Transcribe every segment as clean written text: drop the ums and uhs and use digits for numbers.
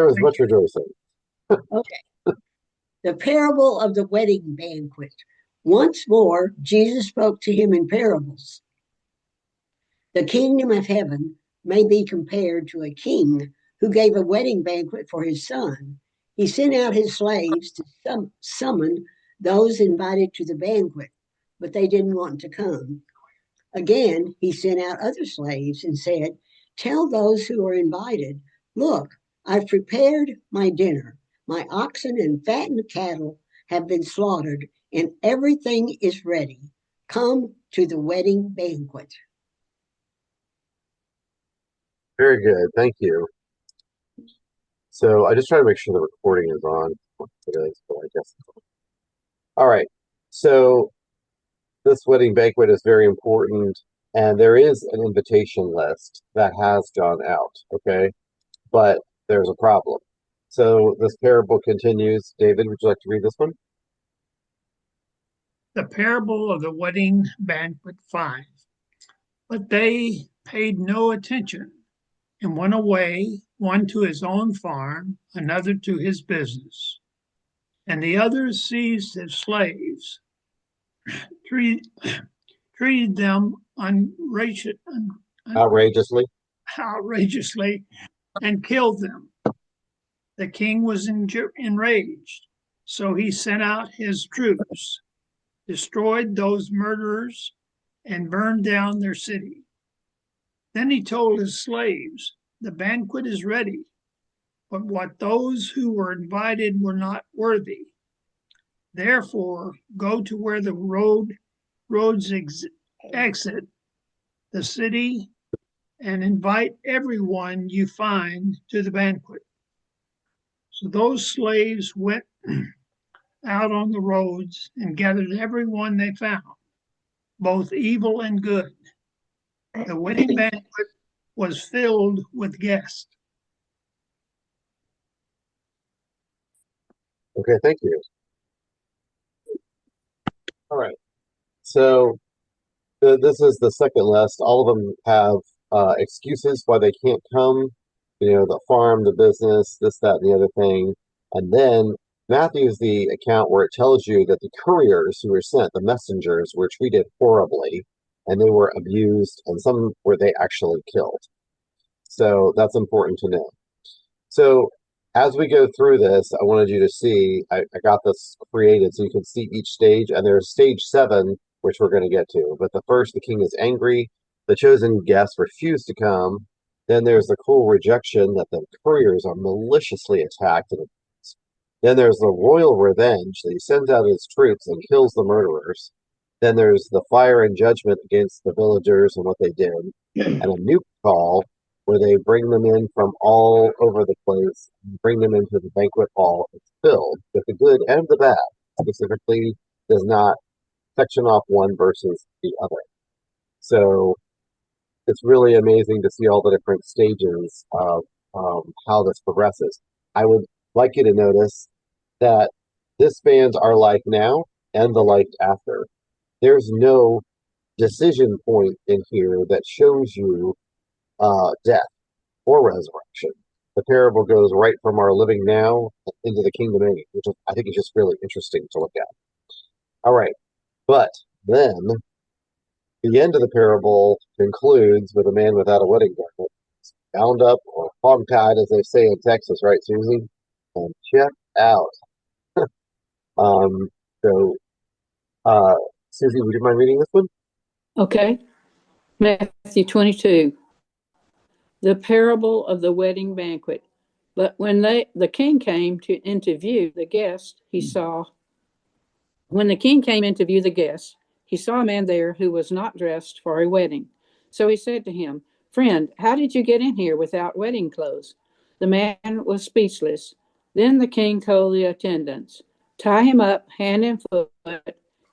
was much rejoicing. Okay. The parable of the wedding banquet. Once more, Jesus spoke to him in parables. The kingdom of heaven may be compared to a king who gave a wedding banquet for his son. He sent out his slaves to summon those invited to the banquet, but they didn't want to come. Again, he sent out other slaves and said, "Tell those who are invited, look, I've prepared my dinner. My oxen and fattened cattle have been slaughtered, and everything is ready. Come to the wedding banquet." Very good. Thank you. So I just try to make sure the recording is on. It is, but I guess it's on. All right. So this wedding banquet is very important, and there is an invitation list that has gone out. Okay, but there's a problem. So this parable continues. David, would you like to read this one? The parable of the wedding banquet 5. But they paid no attention and went away, one to his own farm, another to his business. And the others seized his slaves, treated them Outrageously. outrageously, and killed them. The king was enraged, so he sent out his troops, destroyed those murderers, and burned down their city. Then he told his slaves, "The banquet is ready, but what those who were invited were not worthy. Therefore, go to where the roads exit the city and invite everyone you find to the banquet." So those slaves went out on the roads and gathered everyone they found, both evil and good. The wedding banquet was filled with guests. Okay, thank you. All right. So this is the second list. All of them have excuses why they can't come. You know, the farm, the business, this, that, and the other thing. And then Matthew is the account where it tells you that the couriers who were sent, the messengers, were treated horribly, and they were abused, and some were they actually killed. So that's important to know. So as we go through this, I wanted you to see, I got this created so you can see each stage, and there's stage 7, which we're going to get to. But the first, the king is angry. The chosen guests refuse to come. Then there's the cruel rejection that the couriers are maliciously attacked. And then there's the royal revenge that he sends out his troops and kills the murderers. Then there's the fire and judgment against the villagers and what they did. And a new call where they bring them in from all over the place, bring them into the banquet hall. It's filled with the good and the bad. Specifically, does not section off one versus the other. So it's really amazing to see all the different stages of how this progresses. I would like you to notice that this spans our life now and the life after. There's no decision point in here that shows you death or resurrection. The parable goes right from our living now into the kingdom age, which I think is just really interesting to look at. All right, but then the end of the parable concludes with a man without a wedding garment, bound up or hog-tied, as they say in Texas, right, Susie? And check out. Um, so, Susie, would you mind reading this one? Okay. Matthew 22. The parable of the wedding banquet. But when the king came to interview the guests, when the king came in to view the guests, he saw a man there who was not dressed for a wedding. So he said to him, "Friend, how did you get in here without wedding clothes?" The man was speechless. Then the king told the attendants, "Tie him up hand and foot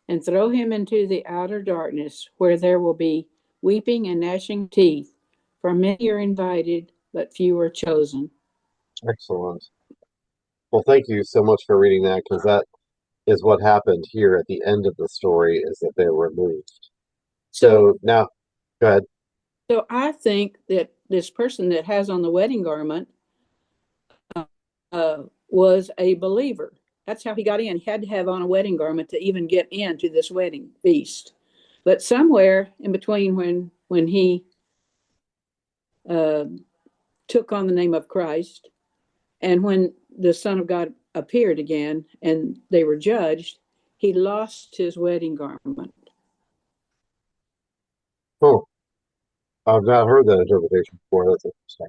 and throw him into the outer darkness, where there will be weeping and gnashing teeth. For many are invited, but few are chosen." Excellent. Well, thank you so much for reading that, because that is what happened here at the end of the story, is that they were removed. So now, go ahead. So I think that this person that has on the wedding garment was a believer. That's how he got in. He had to have on a wedding garment to even get into this wedding feast. But somewhere in between when he uh, took on the name of Christ and when the Son of God appeared again and they were judged, he lost his wedding garment. Oh, I've not heard that interpretation before. That's interesting.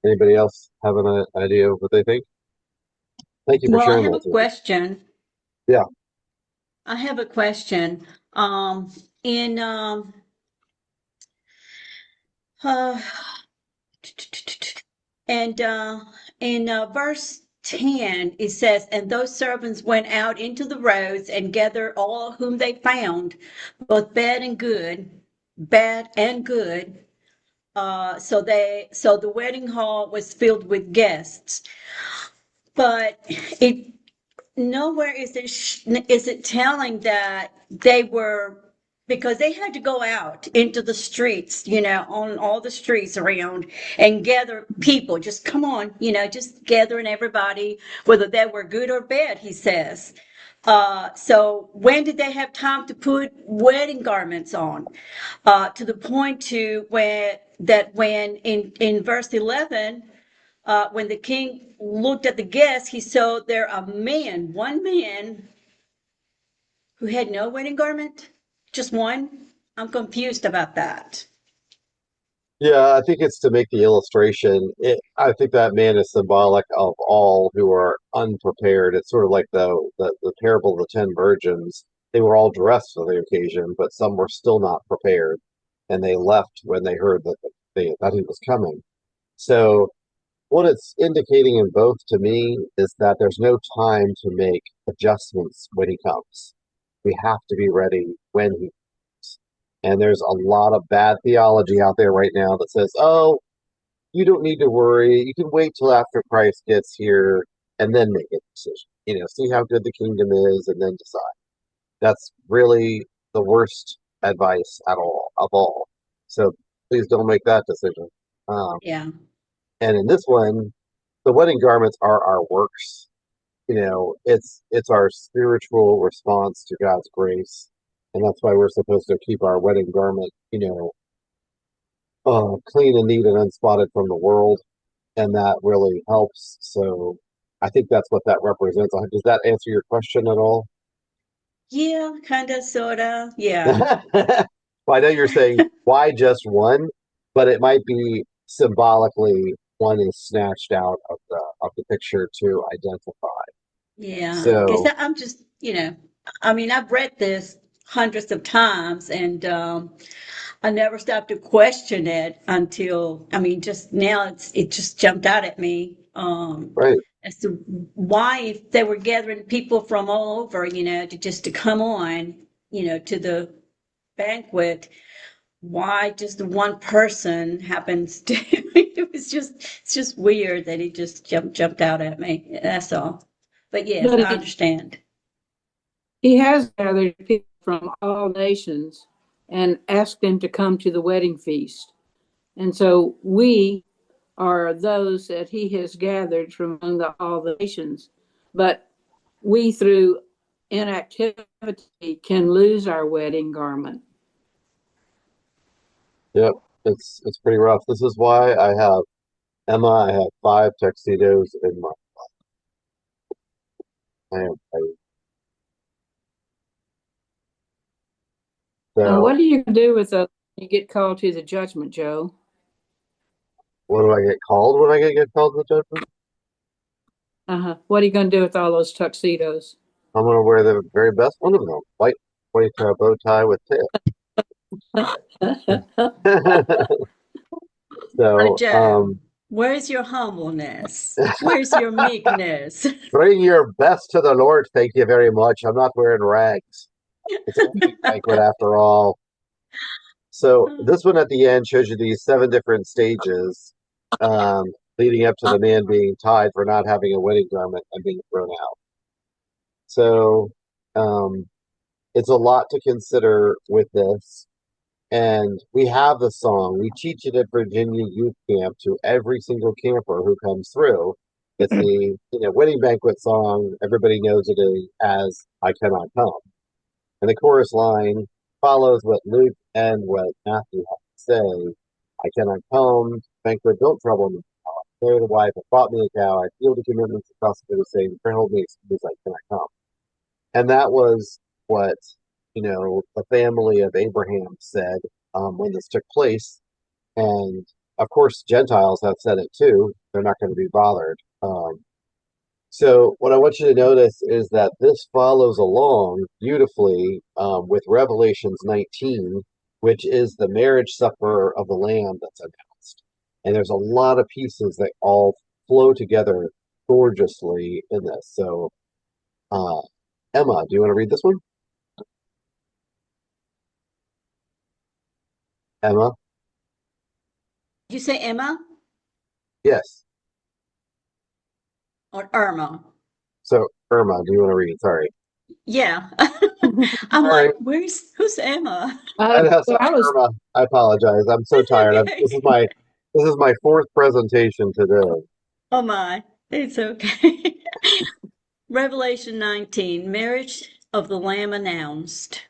Anybody else have an idea of what they think? Thank you for Well, I sharing have that, a Susan. question. Yeah. I have a question. In uh, and in verse 10, it says, "And those servants went out into the roads and gathered all whom they found, both bad and good. So the wedding hall was filled with guests." But it nowhere is it telling that they were, because they had to go out into the streets, on all the streets around and gather people. Just come on, just gathering everybody, whether they were good or bad, he says. So when did they have time to put wedding garments on? To the point to when in verse 11, when the king looked at the guests, he saw there one man who had no wedding garment. Just one. I'm confused about that. Yeah, I think it's to make the illustration. I think that man is symbolic of all who are unprepared. It's sort of like the parable of the 10 virgins. They were all dressed for the occasion, but some were still not prepared, and they left when they heard that he was coming. So what it's indicating in both to me is that there's no time to make adjustments when he comes. We have to be ready when he comes. And there's a lot of bad theology out there right now that says, oh, you don't need to worry. You can wait till after Christ gets here and then make a decision. See how good the kingdom is and then decide. That's really the worst advice at all of all. So please don't make that decision. Um, Yeah. and in this one, the wedding garments are our works. It's our spiritual response to God's grace, and that's why we're supposed to keep our wedding garment, clean and neat and unspotted from the world, and that really helps. So I think that's what that represents. Does that answer your question at all? Yeah, kind of, sort of. Yeah. Well, I know you're saying why just one, but it might be symbolically one is snatched out of the picture to identify. Yeah. Because So I'm just, I mean, I've read this hundreds of times and I never stopped to question it until, I mean, just now it just jumped out at me. right. As to why, if they were gathering people from all over, to come on, to the banquet, why just the one person happens to it's just weird that it just jumped out at me. That's all. But yes, But I understand. he has gathered people from all nations and asked them to come to the wedding feast. And so we are those that he has gathered from among all the nations. But we, through inactivity, can lose our wedding garment. Yep, it's pretty rough. This is why I have Emma. I have 5 tuxedos in my. I have, so What do you do with you get called to the judgment, Joe? what do I get called when I get called to the judgment? What are you going to do with all those tuxedos? I'm gonna wear the very best one of them, white bow tie with tail. But So Joe, where's your humbleness? Where's your meekness? bring your best to the Lord. Thank you very much. I'm not wearing rags. It's a wedding banquet after all. So this one at the end shows you these 7 different stages, um, leading up to the man being tied for not having a wedding garment and being thrown out. So um, it's a lot to consider with this. And we have the song. We teach it at Virginia Youth Camp to every single camper who comes through. It's the wedding banquet song. Everybody knows it as "I Cannot Come," and the chorus line follows what Luke and what Matthew have to say. I cannot come, banquet, don't trouble me. Marry the wife, I bought me a cow, I feel the commitments across the saying, hold me excuse, I cannot come. And that was what, the family of Abraham said when this took place. And of course, Gentiles have said it too. They're not going to be bothered. So what I want you to notice is that this follows along beautifully with Revelations 19, which is the marriage supper of the Lamb that's announced. And there's a lot of pieces that all flow together gorgeously in this. So, Emma, do you want to read this one? Emma? Did you say Emma Yes. or Irma? So, Irma, do you want to read? Sorry. Yeah. I'm All like, right. who's Emma? Well, I was Irma, I apologize. I'm so That's tired. okay. This is my fourth presentation today. Oh my, it's okay. Revelation 19, marriage of the Lamb announced.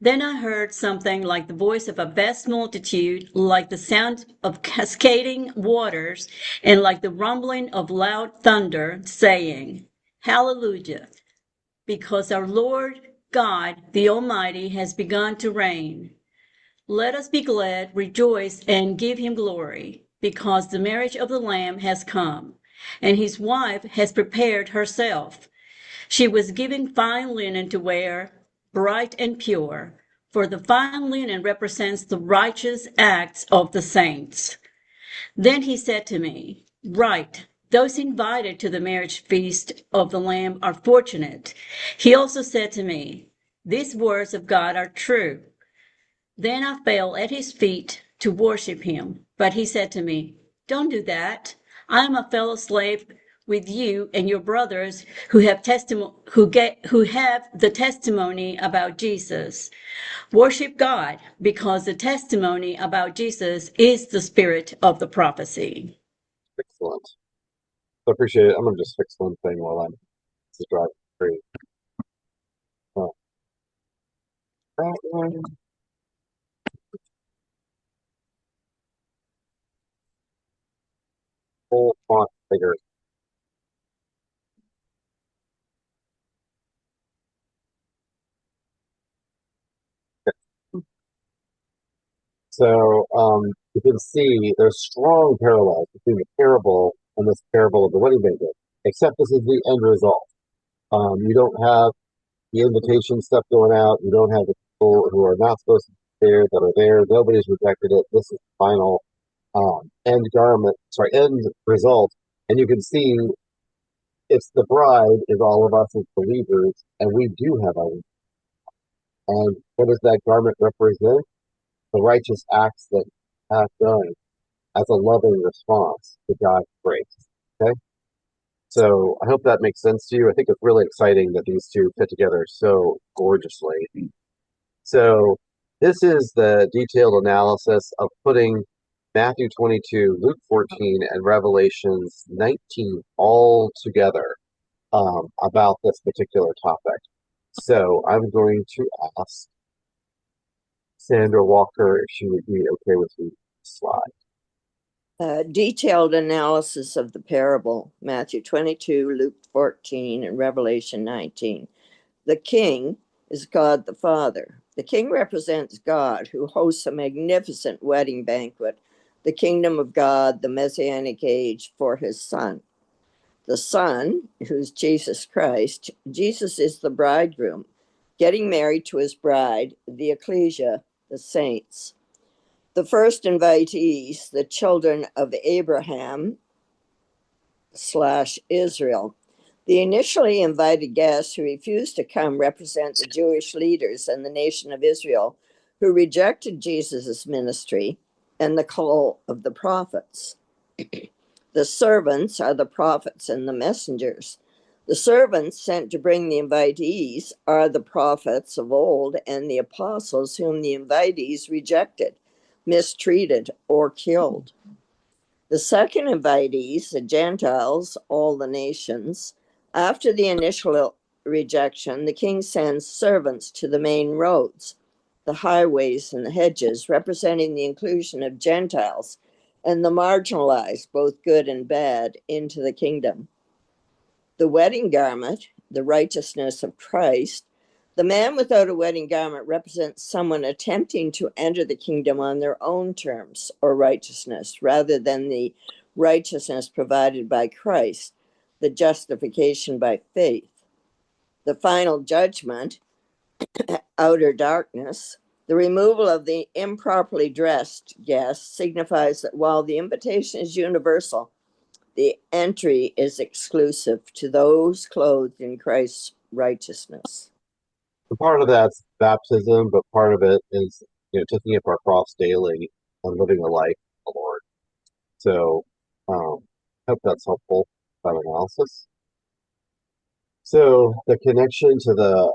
Then I heard something like the voice of a vast multitude, like the sound of cascading waters, and like the rumbling of loud thunder, saying, Hallelujah, because our Lord God, the Almighty, has begun to reign. Let us be glad, rejoice, and give him glory, because the marriage of the Lamb has come, and his wife has prepared herself. She was given fine linen to wear, bright and pure, for the fine linen represents the righteous acts of the saints. Then he said to me, Write, those invited to the marriage feast of the Lamb are fortunate. He also said to me, These words of God are true. Then I fell at his feet to worship him. But he said to me, Don't do that. I am a fellow slave with you and your brothers who have the testimony about Jesus. Worship God, because the testimony about Jesus is the spirit of the prophecy. Excellent. I appreciate it. I'm gonna just fix one thing while I'm just driving through. Oh, that one. Full font bigger. So you can see there's strong parallels between the parable and this parable of the wedding banquet, except this is the end result. You don't have the invitation stuff going out. You don't have the people who are not supposed to be there that are there. Nobody's rejected it. This is the final end result. And you can see it's the bride is all of us as believers, and we do have our. And what does that garment represent? The righteous acts that have done as a loving response to God's grace. Okay? So I hope that makes sense to you. I think it's really exciting that these two fit together so gorgeously. So this is the detailed analysis of putting Matthew 22, Luke 14, and Revelations 19 all together about this particular topic. So I'm going to ask Sandra Walker if she would be okay with the slide. Detailed analysis of the parable, Matthew 22, Luke 14, and Revelation 19. The king is God the Father. The king represents God, who hosts a magnificent wedding banquet, the kingdom of God, the messianic age for his son. The son, who's Jesus Christ, Jesus is the bridegroom, getting married to his bride, the ecclesia, the saints. The first invitees, the children of Abraham / Israel. The initially invited guests who refused to come represent the Jewish leaders and the nation of Israel who rejected Jesus' ministry and the call of the prophets. The servants are the prophets and the messengers. The servants sent to bring the invitees are the prophets of old and the apostles whom the invitees rejected, mistreated, or killed. The second invitees, the Gentiles, all the nations, after the initial rejection, the king sends servants to the main roads, the highways and the hedges, representing the inclusion of Gentiles and the marginalized, both good and bad, into the kingdom. The wedding garment, the righteousness of Christ. The man without a wedding garment represents someone attempting to enter the kingdom on their own terms or righteousness, rather than the righteousness provided by Christ, the justification by faith. The final judgment, outer darkness. The removal of the improperly dressed guest signifies that while the invitation is universal, the entry is exclusive to those clothed in Christ's righteousness. And part of that's baptism, but part of it is, taking up our cross daily and living a life of the Lord. So, hope that's helpful by analysis. So, the connection to the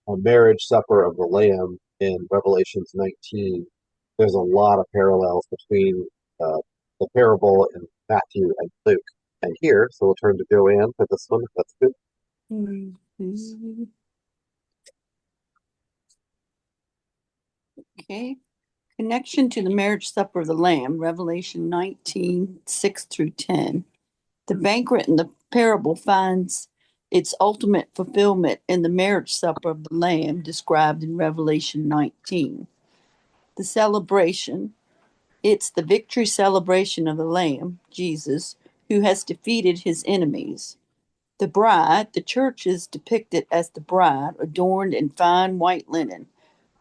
marriage supper of the Lamb in Revelations 19, there's a lot of parallels between the parable in Matthew and Luke and here. So we'll turn to Joanne for this one, if that's good. Okay. Connection to the marriage supper of the Lamb, Revelation 19, 6 through 10. The banquet in the parable finds its ultimate fulfillment in the marriage supper of the Lamb described in Revelation 19. The celebration, it's the victory celebration of the Lamb, Jesus, who has defeated his enemies. The bride, the church, is depicted as the bride adorned in fine white linen,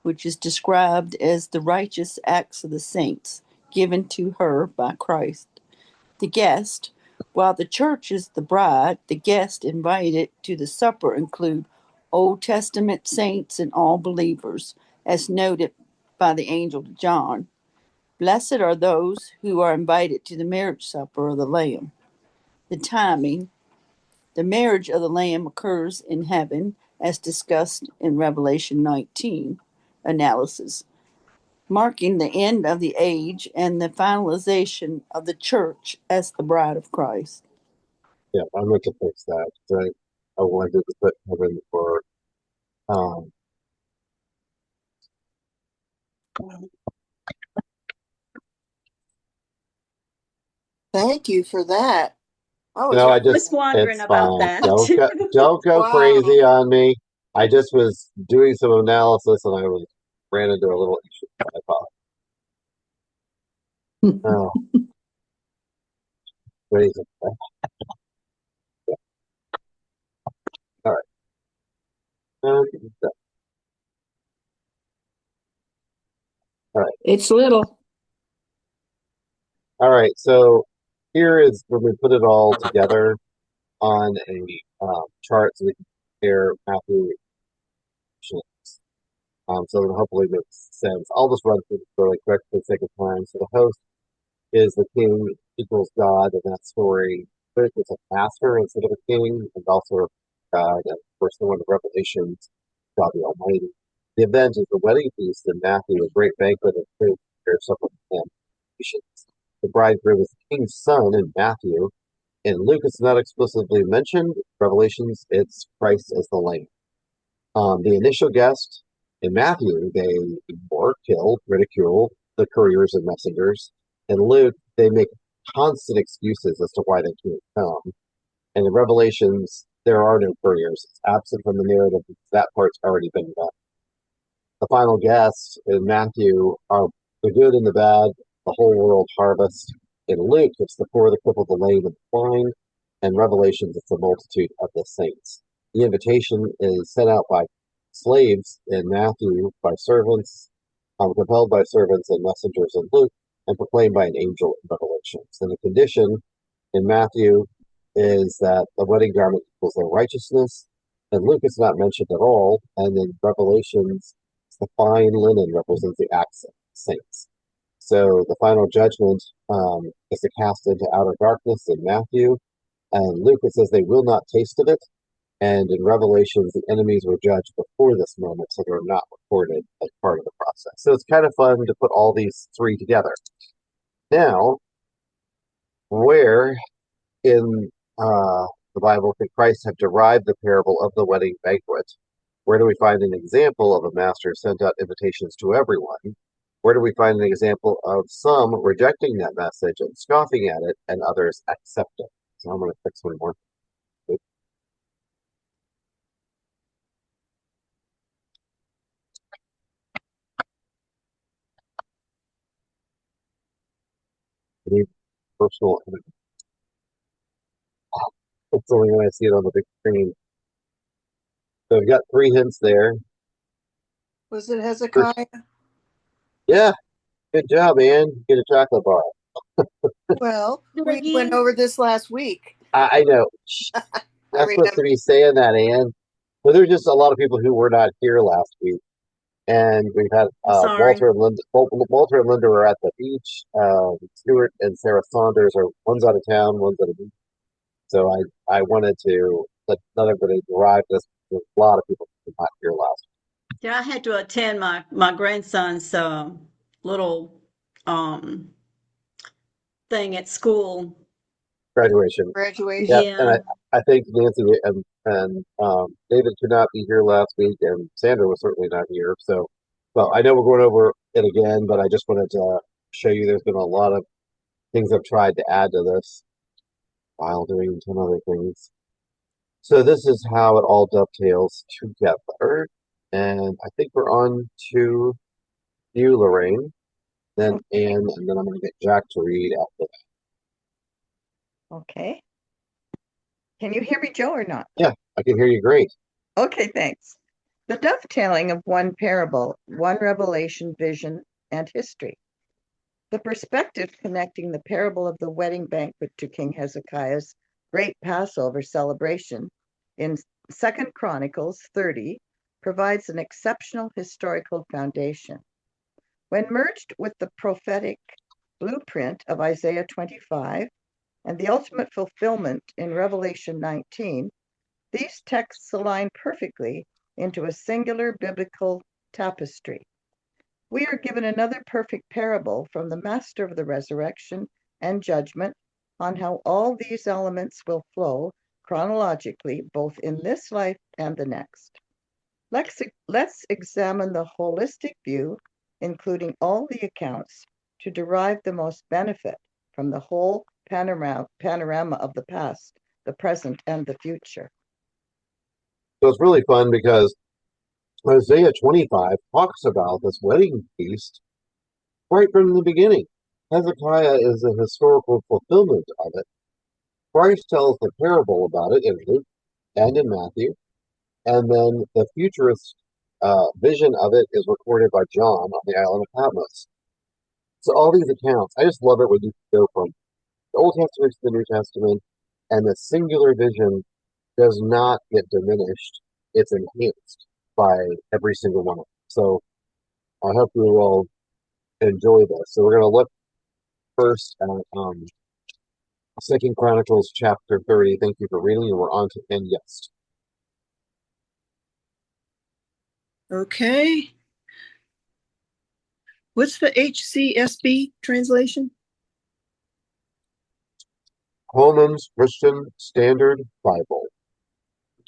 which is described as the righteous acts of the saints given to her by Christ. The guest, while the church is the bride, the guests invited to the supper include Old Testament saints and all believers, as noted by the angel to John. Blessed are those who are invited to the marriage supper of the Lamb. The timing, the marriage of the Lamb occurs in heaven, as discussed in Revelation 19 analysis, marking the end of the age and the finalization of the church as the bride of Christ. Yeah, I meant to fix that. I wanted to put heaven for Thank you for that. Oh, I was just, wondering it's about fine. that. Don't go Wow. crazy on me. I just was doing some analysis and I ran into a little issue. I thought, oh, crazy. All right. All right. It's little. All right. So here is when we put it all together on a chart so we can compare Matthew. So it hopefully makes sense. I'll just run through this really quick for the sake of time. So the host is the king equals God in that story. But it's a master instead of a king, and also a God. And of course, the one of Revelations, God the Almighty. The event is the wedding feast in Matthew, a great banquet of food, supper and nations. The bridegroom is the king's son in Matthew. In Luke, it's not explicitly mentioned. Revelations, it's Christ as the Lamb. The initial guest in Matthew, they ignore, kill, ridicule the couriers and messengers. In Luke, they make constant excuses as to why they can't come. And in Revelations, there are no couriers. It's absent from the narrative. That part's already been done. The final guests in Matthew are the good and the bad, the whole world harvest. In Luke, it's the poor, the crippled, the lame, and the blind. And Revelations, it's the multitude of the saints. The invitation is sent out by slaves in Matthew, by servants, compelled by servants and messengers in Luke, and proclaimed by an angel in Revelations. And the condition in Matthew is that the wedding garment equals their righteousness. In Luke, it's not mentioned at all. And in Revelations, the fine linen represents the acts of saints. So the final judgment is to cast into outer darkness in Matthew. And Luke, it says they will not taste of it. And in Revelations, the enemies were judged before this moment, so they're not recorded as part of the process. So it's kind of fun to put all these three together. Now, Where in the Bible could Christ have derived the parable of the wedding banquet? Where do we find an example of a master who sent out invitations to everyone? Where do we find an example of some rejecting that message and scoffing at it and others accepting? So I'm going to fix one more. Any personal, it's only when I see it on the big screen. So we've got three hints there. Was it First, Hezekiah? yeah, good job, man. Get a chocolate bar. Well, Do it we went again. over this last week. I know. I Not supposed remember. to be saying that, Ann. But there's just a lot of people who were not here last week. And we've had Sorry. Walter and Linda are at the beach. Stuart and Sarah Saunders are one's out of town, one's at a beach. So I wanted to let everybody derive this. There's a lot of people who were not here last Yeah, I had to attend my grandson's little thing at school. graduation. Graduation. Yep, and Yeah. I think Nancy and David could not be here last week, and Sandra was certainly not here. So, well, I know we're going over it again, but I just wanted to show you there's been a lot of things I've tried to add to this while doing 10 other things. So this is how it all dovetails together. And I think we're on to you, Lorraine, then Anne, and then I'm going to get Jack to read after Okay. Can you hear me, Joe, or not? that. Yeah, I can hear you great. Okay, thanks. The dovetailing of one parable, one revelation, vision, and history. The perspective connecting the parable of the wedding banquet to King Hezekiah's great Passover celebration in 2 Chronicles 30 provides an exceptional historical foundation. When merged with the prophetic blueprint of Isaiah 25 and the ultimate fulfillment in Revelation 19, these texts align perfectly into a singular biblical tapestry. We are given another perfect parable from the Master of the Resurrection and Judgment on how all these elements will flow chronologically, both in this life and the next. Let's examine the holistic view, including all the accounts, to derive the most benefit from the whole panorama of the past, the present, and the future. So it's really fun because Isaiah 25 talks about this wedding feast right from the beginning. Hezekiah is a historical fulfillment of it. Christ tells the parable about it in Luke and in Matthew, and then the futurist vision of it is recorded by John on the island of Patmos. So all these accounts, I just love it when you go from the Old Testament to the New Testament, and the singular vision does not get diminished. It's enhanced by every single one of them. So I hope you will enjoy this. So we're going to look first at 2 Chronicles chapter 30. Thank you for reading, and we're on to end yes. Okay. What's the HCSB translation? Holman's Christian Standard Bible.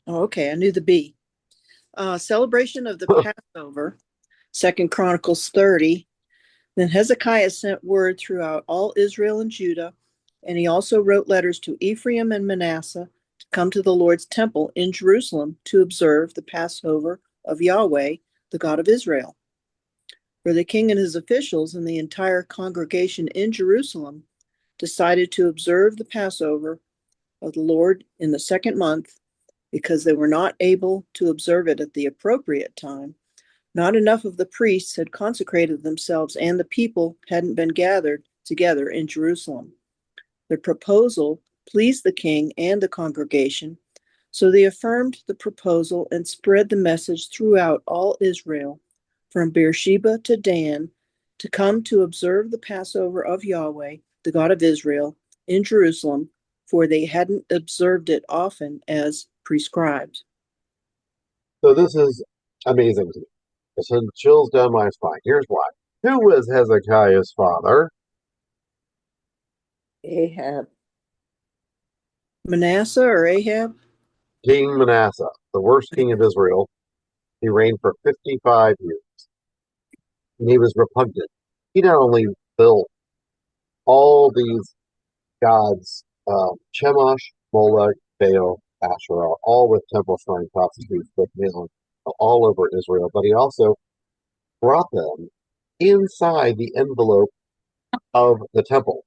Oh, okay, I knew the B. Celebration of the Passover, 2 Chronicles 30. Then Hezekiah sent word throughout all Israel and Judah, and he also wrote letters to Ephraim and Manasseh to come to the Lord's temple in Jerusalem to observe the Passover of Yahweh, the God of Israel. For the king and his officials and the entire congregation in Jerusalem decided to observe the Passover of the Lord in the second month because they were not able to observe it at the appropriate time. Not enough of the priests had consecrated themselves, and the people hadn't been gathered together in Jerusalem. The proposal pleased the king and the congregation, so they affirmed the proposal and spread the message throughout all Israel, from Beersheba to Dan, to come to observe the Passover of Yahweh, the God of Israel, in Jerusalem, for they hadn't observed it often as prescribed. So this is amazing to me. It sends chills down my spine. Here's why. Who was Hezekiah's father? Ahab. Manasseh or Ahab? King Manasseh, the worst king of Israel. He reigned for 55 years. And he was repugnant. He not only built all these gods, Chemosh, Moloch, Baal, Asherah, all with temple shrine prostitutes that down all over Israel, but he also brought them inside the envelope of the temple.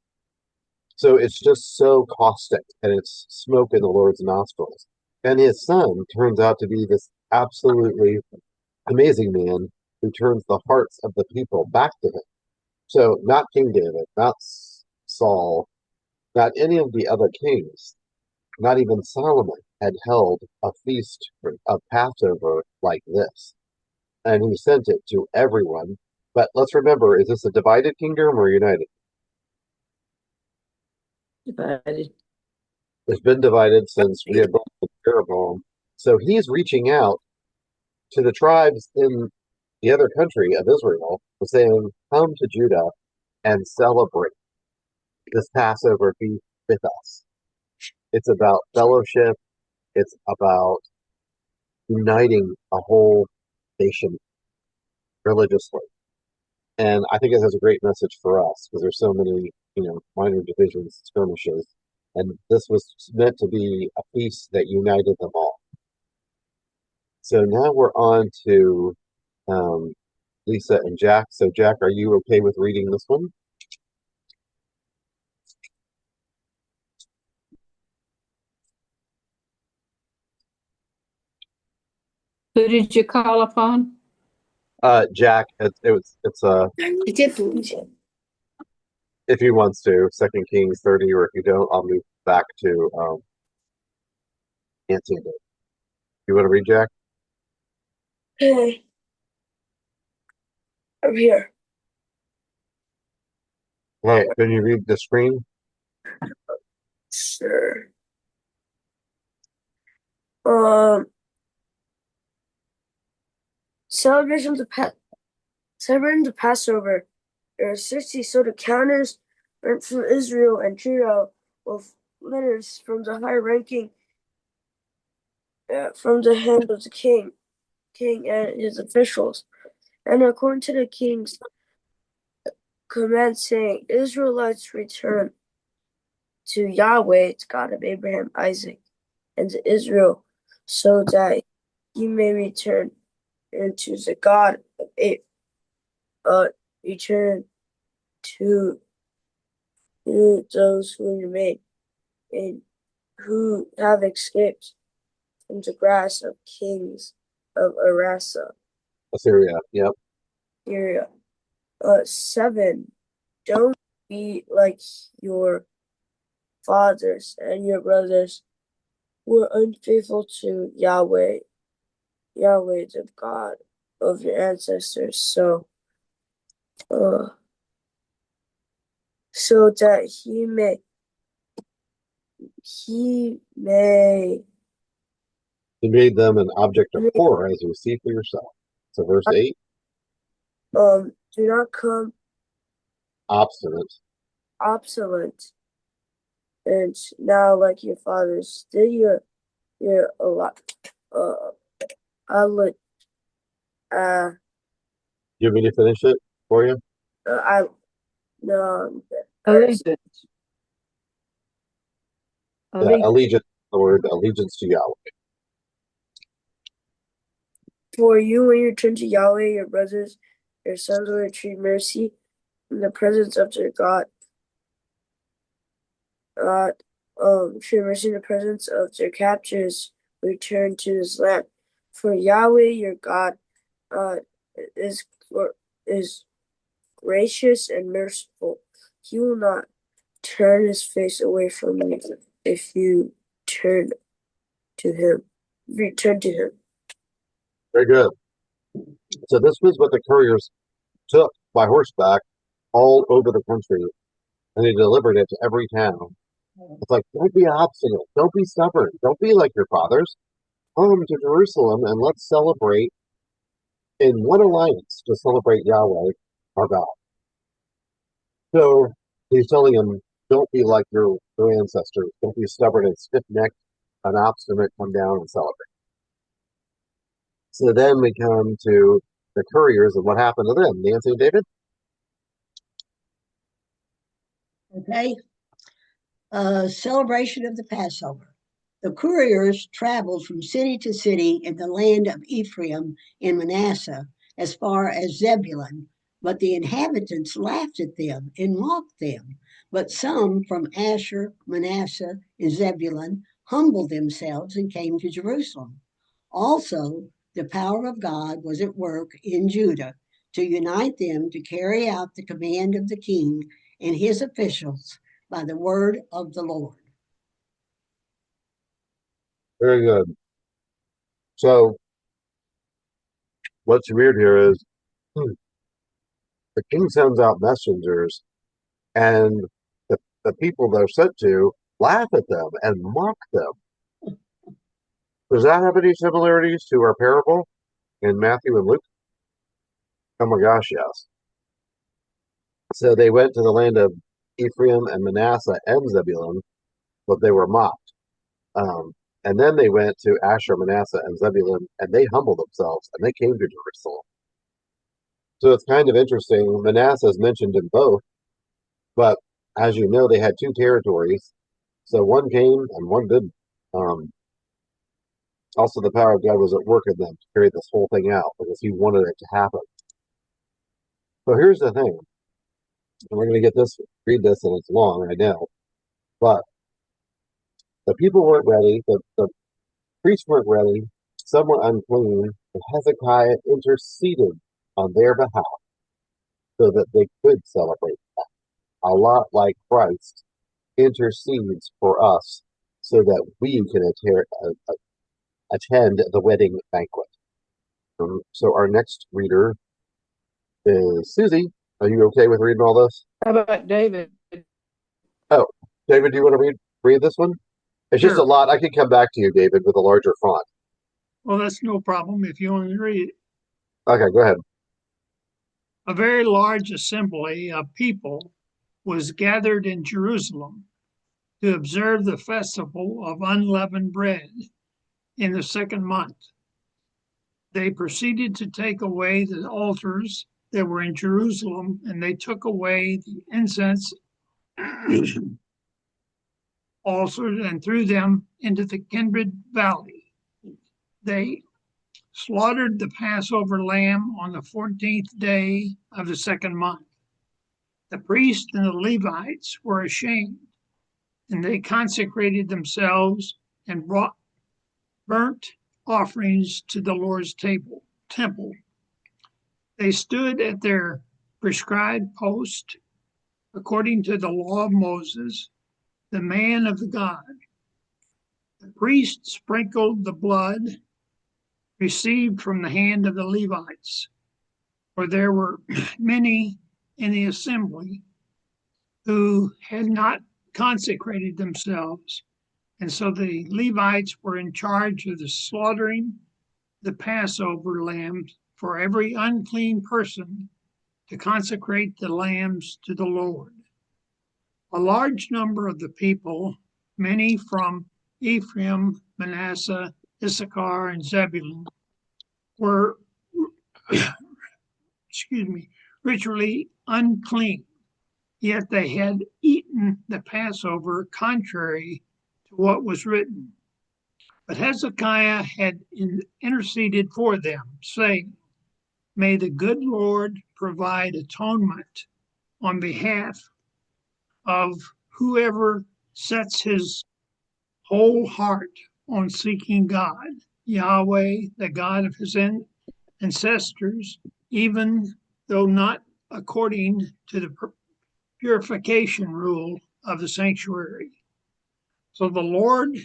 So it's just so caustic and it's smoke in the Lord's nostrils. And his son turns out to be this absolutely amazing man who turns the hearts of the people back to him. So not King David, not Saul, not any of the other kings, not even Solomon had held a feast of Passover like this. And he sent it to everyone. But let's remember, is this a divided kingdom or united? Divided. It's been divided since Rehoboam and Jeroboam. So he's reaching out to the tribes in the other country of Israel, saying, come to Judah and celebrate this Passover feast with us. It's about fellowship. It's about uniting a whole nation religiously. And I think it has a great message for us because there's so many, minor divisions, skirmishes. And this was meant to be a feast that united them all. So now we're on to Lisa and Jack. So Jack, are you okay with reading this one? Who did you call upon? Jack, it's if he wants to, 2 Kings 30, or if you don't, I'll move back to Nancy. You want to read, Jack? Okay. I'm here. Hey, can you read the screen? Sure. Celebrating the Passover. There are 60 soda counters rent from Israel and Judah with letters from the high-ranking from the hand of the king and his officials. And according to the king's command saying, Israelites return to Yahweh, the God of Abraham, Isaac, and to Israel, so that he may return into the God of return to those who remain and who have escaped from the grasp of kings of Assyria, yep. Syria. 7. Don't be like your fathers and your brothers who were unfaithful to Yahweh, the God of your ancestors. So that he may He made them an object of horror, as you see for yourself. So verse 8. do not come Obstinate. and now like your fathers did you're a lot Do you want me to finish it for you? Allegiance. Allegiance, the word allegiance to Yahweh. For you, when you turn to Yahweh, your brothers, your sons will retrieve mercy in the presence of their God. Retrieve mercy in the presence of their captors, return to this land. For Yahweh, your God, is gracious and merciful. He will not turn his face away from you if you return to him. Very good. So this was what the couriers took by horseback all over the country, and they delivered it to every town. It's like, don't be obstinate. Don't be stubborn. Don't be like your fathers. Come to Jerusalem and let's celebrate in one alliance to celebrate Yahweh, our God. So he's telling them, Don't be like your ancestors. Don't be stubborn and stiff-necked and obstinate. Come down and celebrate. So then we come to the couriers and what happened to them. Nancy and David? Okay. Celebration of the Passover. The couriers traveled from city to city in the land of Ephraim and Manasseh as far as Zebulun, but the inhabitants laughed at them and mocked them. But some from Asher, Manasseh, and Zebulun humbled themselves and came to Jerusalem. Also, the power of God was at work in Judah to unite them to carry out the command of the king and his officials by the word of the Lord. Very good. So what's weird here is the king sends out messengers, and the people they're sent to laugh at them and mock them. Does that have any similarities to our parable in Matthew and Luke? Oh my gosh, yes. So they went to the land of Ephraim and Manasseh and Zebulun, but they were mocked. And then they went to Asher, Manasseh, and Zebulun, and they humbled themselves, and they came to Jerusalem. So it's kind of interesting. Manasseh is mentioned in both, but as you know, they had two territories. So one came and one didn't. Also, the power of God was at work in them to carry this whole thing out because he wanted it to happen. So here's the thing. And we're going to read this, and it's long, I know. But the people weren't ready. The priests weren't ready. Some were unclean. And Hezekiah interceded on their behalf so that they could celebrate that. A lot like Christ intercedes for us so that we can attend the wedding banquet. So our next reader is Susie. Are you okay with reading all this? How about David? Oh, David, do you want to read this one? It's just a Sure. lot. I can come back to you, David, with a larger font. Well, that's no problem if you want to read it. Okay, go ahead. A very large assembly of people was gathered in Jerusalem to observe the festival of unleavened bread in the second month. They proceeded to take away the altars that were in Jerusalem, and they took away the incense altars and threw them into the Kindred Valley. They slaughtered the Passover lamb on the 14th day of the second month. The priests and the Levites were ashamed, and they consecrated themselves and brought burnt offerings to the Lord's temple. They stood at their prescribed post according to the law of Moses, the man of God. The priest sprinkled the blood received from the hand of the Levites, for there were many in the assembly who had not consecrated themselves. And so the Levites were in charge of the slaughtering the Passover lambs for every unclean person to consecrate the lambs to the Lord. A large number of the people, many from Ephraim, Manasseh, Issachar, and Zebulun, were ritually unclean, yet they had eaten the Passover contrary to what was written. But Hezekiah had interceded for them, saying, "May the good Lord provide atonement on behalf of whoever sets his whole heart on seeking God, Yahweh, the God of his ancestors, even though not according to the purification rule of the sanctuary." So the Lord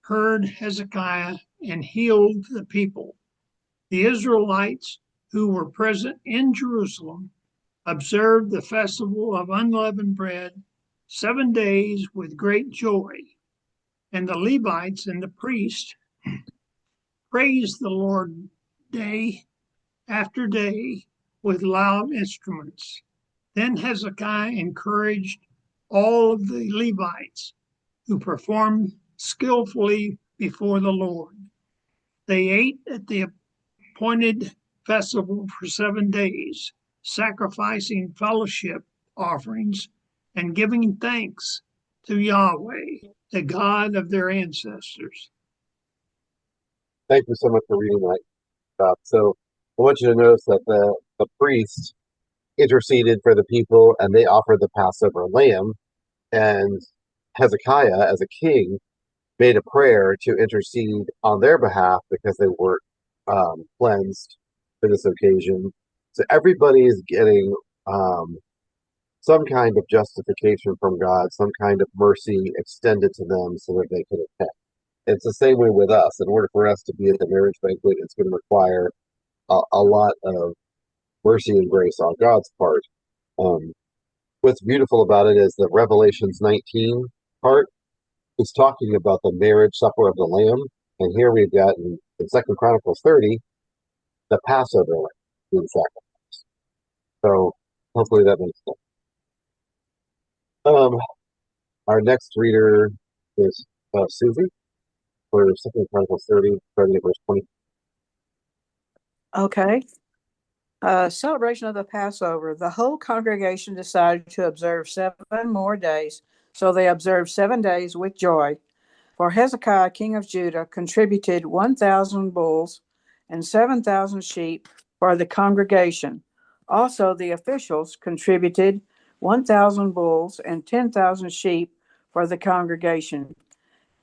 heard Hezekiah and healed the people. The Israelites who were present in Jerusalem observed the festival of unleavened bread 7 days with great joy. And the Levites and the priests praised the Lord day after day with loud instruments. Then Hezekiah encouraged all of the Levites who performed skillfully before the Lord. They ate at the appointed festival for 7 days, sacrificing fellowship offerings and giving thanks to Yahweh, the God of their ancestors. Thank you so much for reading that. So I want you to notice that the priest interceded for the people and they offered the Passover lamb, and Hezekiah, as a king, made a prayer to intercede on their behalf because they weren't cleansed for this occasion. So everybody is getting some kind of justification from God, some kind of mercy extended to them so that they can repent. It's the same way with us. In order for us to be at the marriage banquet, it's going to require a lot of mercy and grace on God's part. What's beautiful about it is the Revelations 19 part is talking about the marriage supper of the Lamb, and here we've got in 2 Chronicles 30 the Passover lamb being sacrificed. So hopefully that makes sense. Our next reader is Susie for 2 Chronicles 30, starting at verse 20. Okay. Celebration of the Passover. The whole congregation decided to observe 7 more days, so they observed 7 days with joy. For Hezekiah, king of Judah, contributed 1,000 bulls and 7,000 sheep for the congregation. Also, the officials contributed 1,000 bulls and 10,000 sheep for the congregation.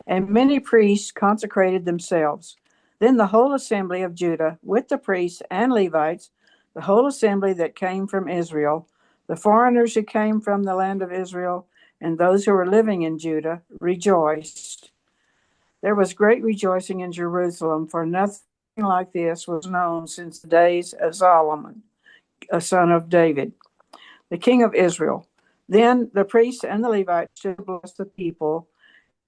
And many priests consecrated themselves. Then the whole assembly of Judah, with the priests and Levites, the whole assembly that came from Israel, the foreigners who came from the land of Israel, and those who were living in Judah, rejoiced. There was great rejoicing in Jerusalem, for nothing like this was known since the days of Solomon, a son of David, the king of Israel. Then the priests and the Levites should bless the people.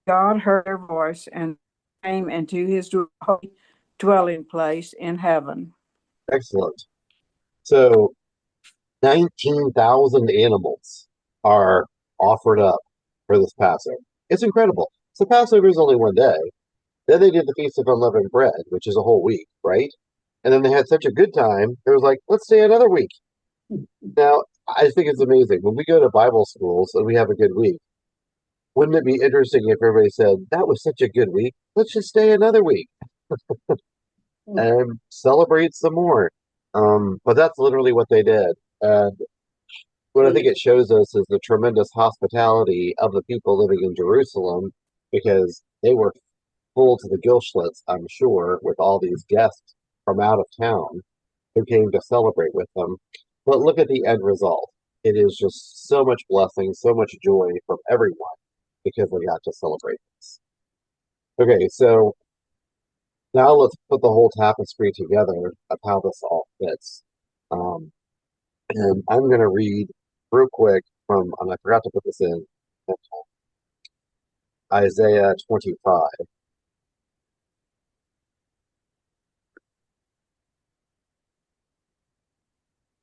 God heard their voice and came into his holy dwelling place in heaven. Excellent. So 19,000 animals are offered up for this Passover. It's incredible. So Passover is only one day. Then they did the Feast of Unleavened Bread, which is a whole week, right? And then they had such a good time, it was like, let's stay another week. Now, I think it's amazing. When we go to Bible schools and we have a good week, wouldn't it be interesting if everybody said, that was such a good week, let's just stay another week and celebrate some more? But that's literally what they did. And what I think it shows us is the tremendous hospitality of the people living in Jerusalem, because they were full to the gill slits, I'm sure, with all these guests from out of town who came to celebrate with them. But look at the end result. It is just so much blessing, so much joy from everyone because they got to celebrate this. Okay, so now let's put the whole tapestry together of how this all fits. And I'm going to read real quick from, and I forgot to put this in, Isaiah 25.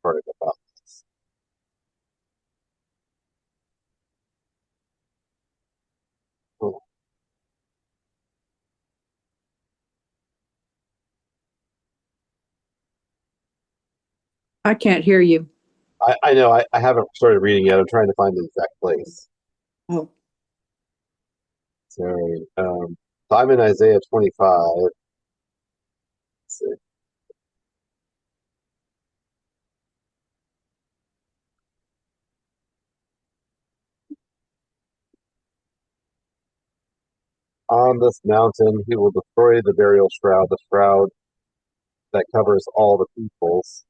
Part about this. Oh, I can't hear you. I know I haven't started reading yet. I'm trying to find the exact place. Oh, Sorry. So I'm in Isaiah 25. Let's see. On this mountain, he will destroy the burial shroud, the shroud that covers all the peoples,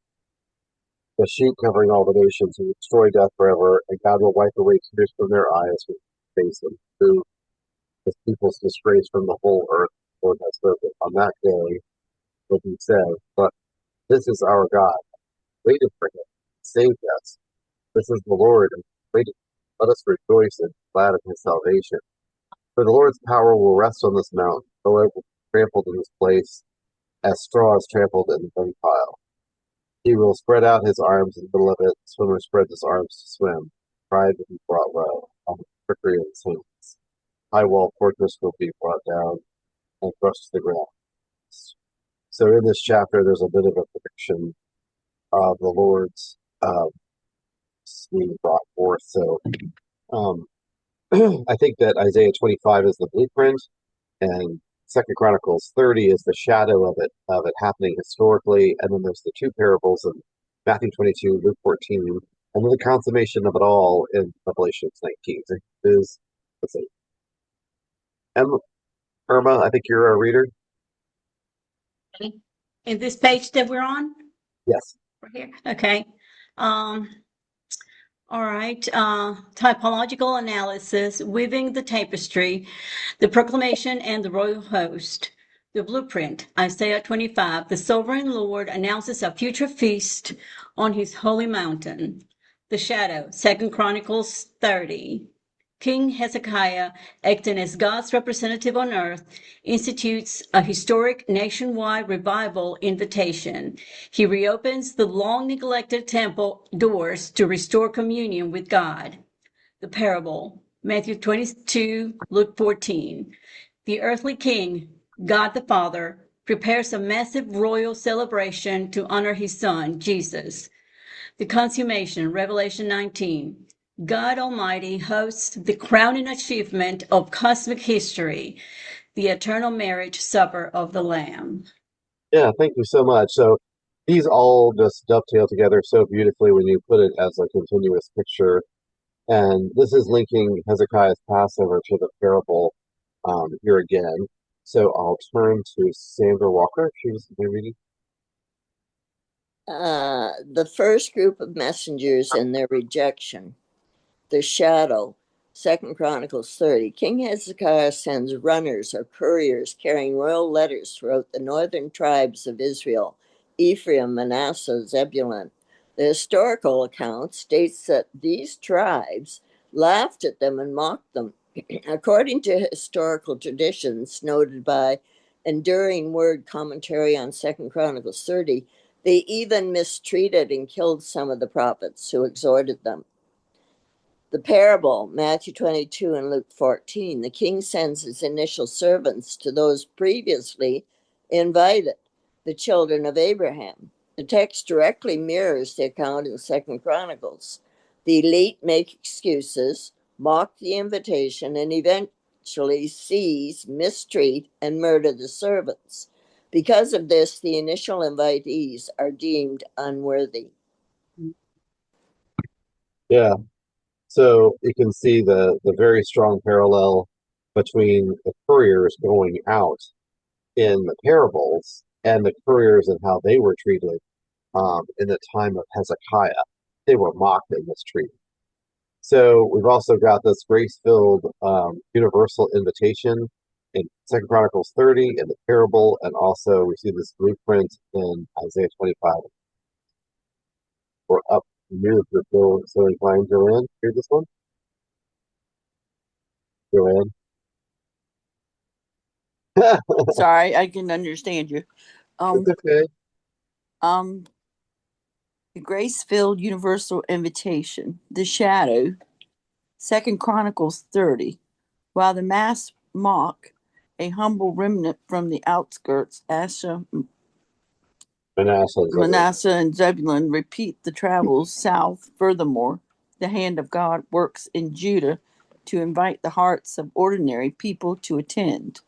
the sheet covering all the nations, who will destroy death forever, and God will wipe away tears from their eyes with his face and remove his people's disgrace from the whole earth. The Lord has spoken. On that day will be said, but this is our God. Waited for him, saved us. This is the Lord, and waited. Let us rejoice and be glad of his salvation. For the Lord's power will rest on this mountain, though it will be trampled in this place, as straw is trampled in the dung pile. He will spread out his arms in the middle of it. The swimmer spreads his arms to swim. Pride will be brought low. trickery of his hands. High wall fortress will be brought down and crushed to the ground. So in this chapter, there's a bit of a prediction of the Lord's being brought forth. So um, I think that Isaiah 25 is the blueprint, and Second Chronicles 30 is the shadow of it happening historically, and then there's the two parables of Matthew 22, Luke 14, and then the consummation of it all in Revelation 19. So let's see, Irma, I think you're a reader. In this page that we're on? Yes. Right here. Okay. All right. Typological analysis, weaving the tapestry, the proclamation and the royal host. The blueprint, Isaiah 25, the sovereign Lord announces a future feast on his holy mountain. The shadow, 2 Chronicles 30. King Hezekiah, acting as God's representative on earth, institutes a historic nationwide revival invitation. He reopens the long neglected temple doors to restore communion with God. The parable, Matthew 22, Luke 14. The earthly king, God the Father, prepares a massive royal celebration to honor his son, Jesus. The consummation, Revelation 19. God Almighty hosts the crowning achievement of cosmic history, the eternal marriage supper of the Lamb. Yeah, thank you so much. So these all just dovetail together so beautifully when you put it as a continuous picture. And this is linking Hezekiah's Passover to the parable here again. So I'll turn to Sandra Walker. She's reading. The first group of messengers and their rejection. The shadow, 2 Chronicles 30. King Hezekiah sends runners or couriers carrying royal letters throughout the northern tribes of Israel, Ephraim, Manasseh, Zebulun. The historical account states that these tribes laughed at them and mocked them. According to historical traditions noted by Enduring Word Commentary on 2 Chronicles 30, they even mistreated and killed some of the prophets who exhorted them. The parable, Matthew 22 and Luke 14, the king sends his initial servants to those previously invited, the children of Abraham. The text directly mirrors the account in 2 Chronicles. The elite make excuses, mock the invitation, and eventually seize, mistreat, and murder the servants. Because of this, the initial invitees are deemed unworthy. Yeah. So you can see the very strong parallel between the couriers going out in the parables and the couriers and how they were treated in the time of Hezekiah. They were mocked and mistreated. So we've also got this grace-filled universal invitation in 2 Chronicles 30 in the parable, and also we see this blueprint in Isaiah 25. We're up near the bill, so inclined. Joanne, hear this one? Joanne? Sorry, I can understand you. It's okay. The grace-filled universal invitation, the shadow, 2 Chronicles 30. While the mass mock, a humble remnant from the outskirts, Manasseh and Zebulun, repeat the travels south. Furthermore, the hand of God works in Judah to invite the hearts of ordinary people to attend.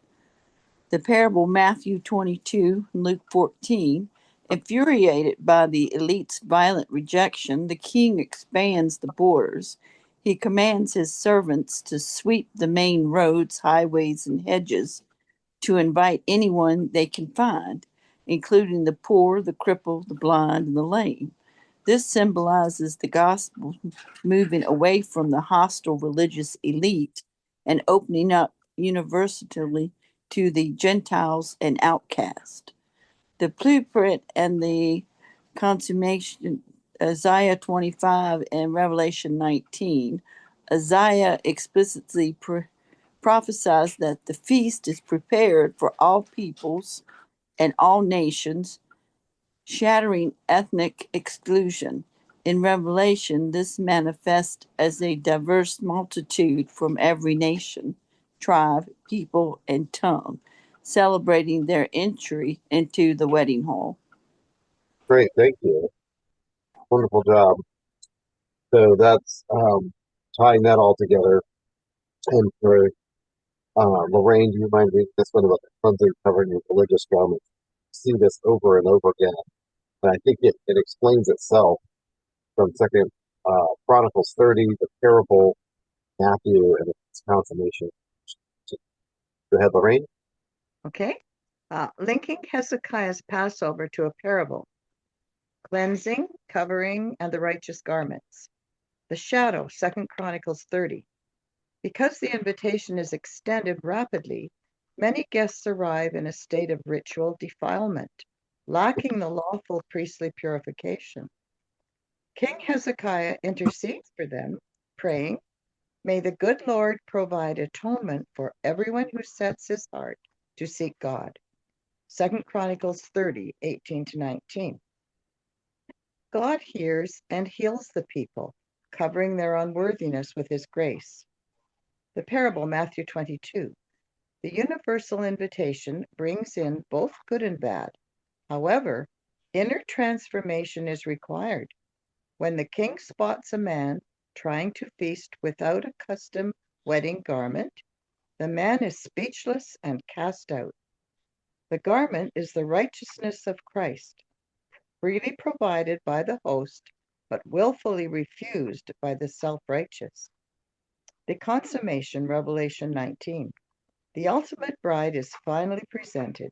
The parable, Matthew 22 and Luke 14. Infuriated by the elite's violent rejection, the king expands the borders. He commands his servants to sweep the main roads, highways, and hedges to invite anyone they can find, including the poor, the crippled, the blind, and the lame. This symbolizes the gospel moving away from the hostile religious elite and opening up universally to the Gentiles and outcast. The blueprint and the consummation, Isaiah 25 and Revelation 19. Isaiah explicitly prophesies that the feast is prepared for all peoples and all nations, shattering ethnic exclusion. In Revelation, this manifests as a diverse multitude from every nation, tribe, people, and tongue, celebrating their entry into the wedding hall. Great, thank you. Wonderful job. So that's tying that all together. And for Lorraine, do you mind reading this one about the cleansing covering with religious garments? See this over and over again. And I think it explains itself from Second Chronicles 30, the parable, Matthew, and its consummation. Go ahead, Lorraine. Okay. Linking Hezekiah's Passover to a parable. Cleansing, covering, and the righteous garments. The shadow, 2 Chronicles 30. Because the invitation is extended rapidly, many guests arrive in a state of ritual defilement, lacking the lawful priestly purification. King Hezekiah intercedes for them, praying, "May the good Lord provide atonement for everyone who sets his heart to seek God." 2 Chronicles 30, 18-19. God hears and heals the people, covering their unworthiness with his grace. The parable, Matthew 22. The universal invitation brings in both good and bad. However, inner transformation is required. When the king spots a man trying to feast without a custom wedding garment, the man is speechless and cast out. The garment is the righteousness of Christ, freely provided by the host, but willfully refused by the self-righteous. The consummation, Revelation 19. The ultimate bride is finally presented,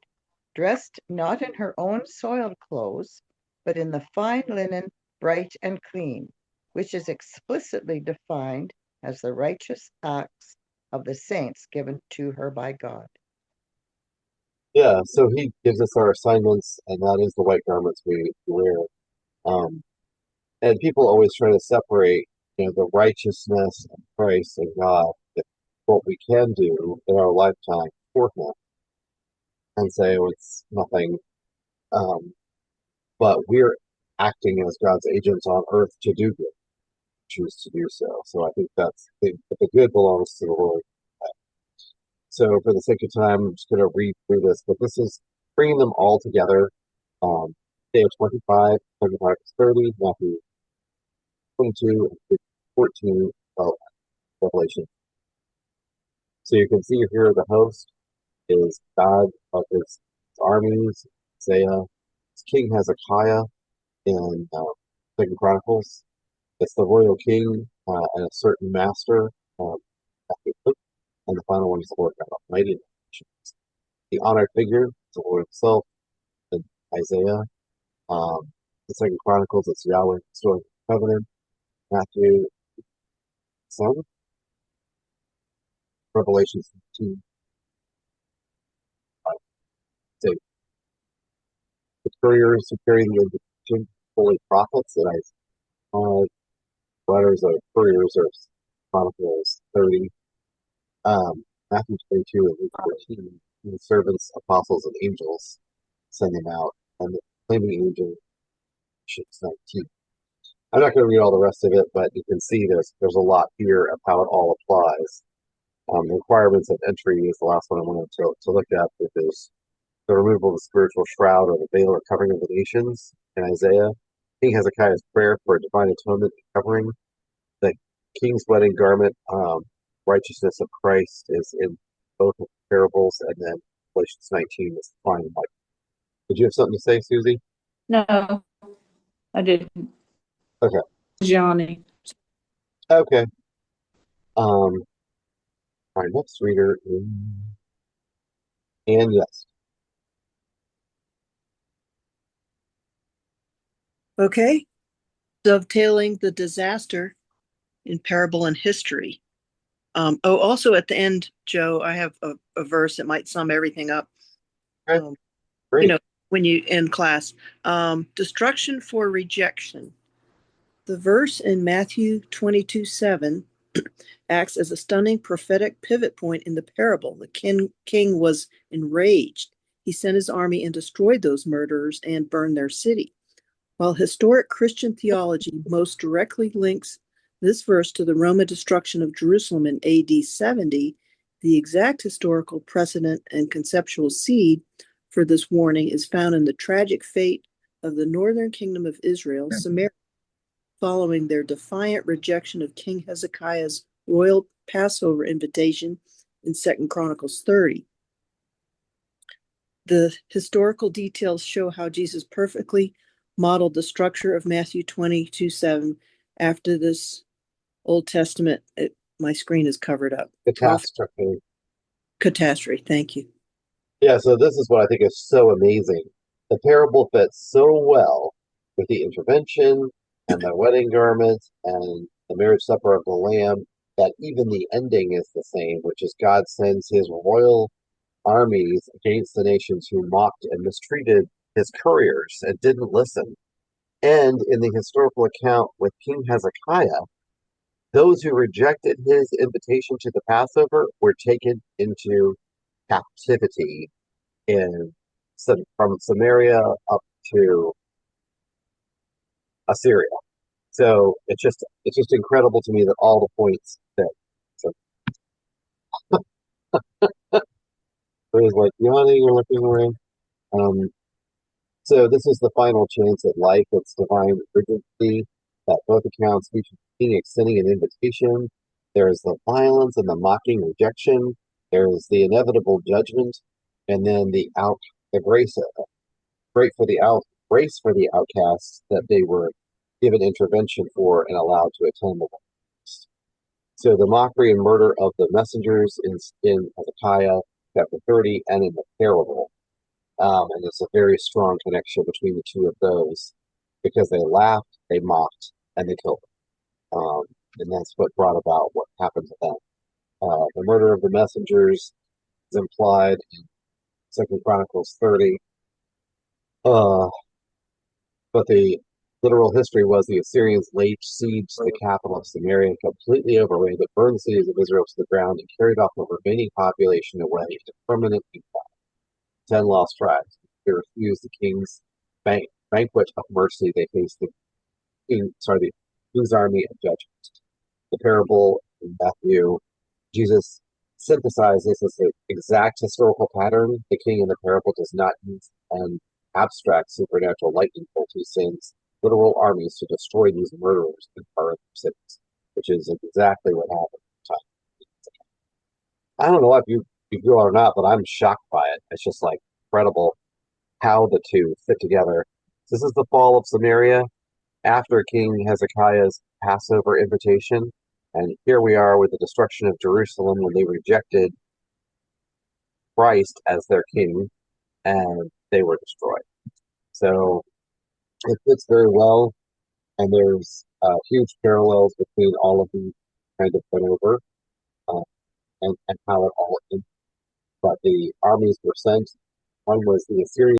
dressed not in her own soiled clothes, but in the fine linen, bright and clean, which is explicitly defined as the righteous acts of the saints given to her by God. Yeah, so he gives us our assignments, and that is the white garments we wear. Um, and people always try to separate, the righteousness of Christ and God, what we can do in our lifetime for Him, and say, oh, it's nothing. Um, but we're acting as God's agents on earth to do good, choose to do so. So I think the good belongs to the Lord. So for the sake of time, I'm just going to read through this, but this is bringing them all together. Isaiah 25, 25 to 30, Matthew 22, and 14, Revelation. So you can see here the host is God of his armies, Isaiah. It's King Hezekiah in Second Chronicles. It's the royal king and a certain master, and the final one is the Lord God Almighty. The honored figure is the Lord himself in Isaiah. The Second Chronicles, it's Yahweh, restoring the covenant. Matthew, Son. Revelation 15. Say, the couriers who carry the invitation, holy prophets, and letters of couriers are Chronicles 30. Matthew 22 and Luke 14. The servants, apostles, and angels send them out, and the claiming angel, 19. I'm not going to read all the rest of it, but you can see there's a lot here of how it all applies. The requirements of entry is the last one I wanted to look at, which is the removal of the spiritual shroud or the veil or covering of the nations in Isaiah. King Hezekiah's prayer for a divine atonement and covering. The king's wedding garment, righteousness of Christ, is in both of the parables, and then Galatians 19 is the final one. Did you have something to say, Susie? No, I didn't. Okay. Johnny. Okay. Our next reader is Ann Yes. Okay. Dovetailing the disaster in parable and history. Also at the end, Joe, I have a verse that might sum everything up. Okay. Great. When you end class. Destruction for rejection. The verse in Matthew 22:7 acts as a stunning prophetic pivot point in the parable. The king was enraged. He sent his army and destroyed those murderers and burned their city. While historic Christian theology most directly links this verse to the Roman destruction of Jerusalem in AD 70, the exact historical precedent and conceptual seed for this warning is found in the tragic fate of the northern kingdom of Israel, Samaria, following their defiant rejection of King Hezekiah's royal Passover invitation in 2 Chronicles 30. The historical details show how Jesus perfectly modeled the structure of Matthew 22:7 after this Old Testament. My screen is covered up. Catastrophe. Thank you. Yeah, so this is what I think is so amazing. The parable fits so well with the intervention and the wedding garments and the marriage supper of the Lamb that even the ending is the same, which is God sends his royal armies against the nations who mocked and mistreated his couriers and didn't listen. And in the historical account with King Hezekiah, those who rejected his invitation to the Passover were taken into captivity from Samaria up to Assyria. So it's just incredible to me that all the points that so it was like yawning or looking away. So this is the final chance at life. It's divine urgency that both accounts feature the king extending an invitation. There's the violence and the mocking rejection. There's the inevitable judgment, and then the grace, grace for the outcasts that they were given intervention for and allowed to attend the wedding. So the mockery and murder of the messengers in Hezekiah chapter 30 and in the parable. And there's a very strong connection between the two of those because they laughed, they mocked, and they killed them. And that's what brought about what happened to them. The murder of the messengers is implied in 2 Chronicles 30. But the literal history was the Assyrians laid siege to the capital of Samaria, completely overran the burned cities of Israel to the ground, and carried off the remaining population away into permanent exile. 10 lost tribes. They refused the king's banquet of mercy. They faced the king's army of judgment. The parable in Matthew, Jesus synthesizes this exact historical pattern. The king in the parable does not use an abstract supernatural lightning bolt. He sends literal armies to destroy these murderers in part of their cities, which is exactly what happened at the time. I don't know if you feel or not, but I'm shocked by it. It's just like incredible how the two fit together. This is the fall of Samaria after King Hezekiah's Passover invitation. And here we are with the destruction of Jerusalem when they rejected Christ as their king and they were destroyed. So it fits very well. And there's huge parallels between all of these kind of went over and how it all ended. But the armies were sent. One was the Assyrian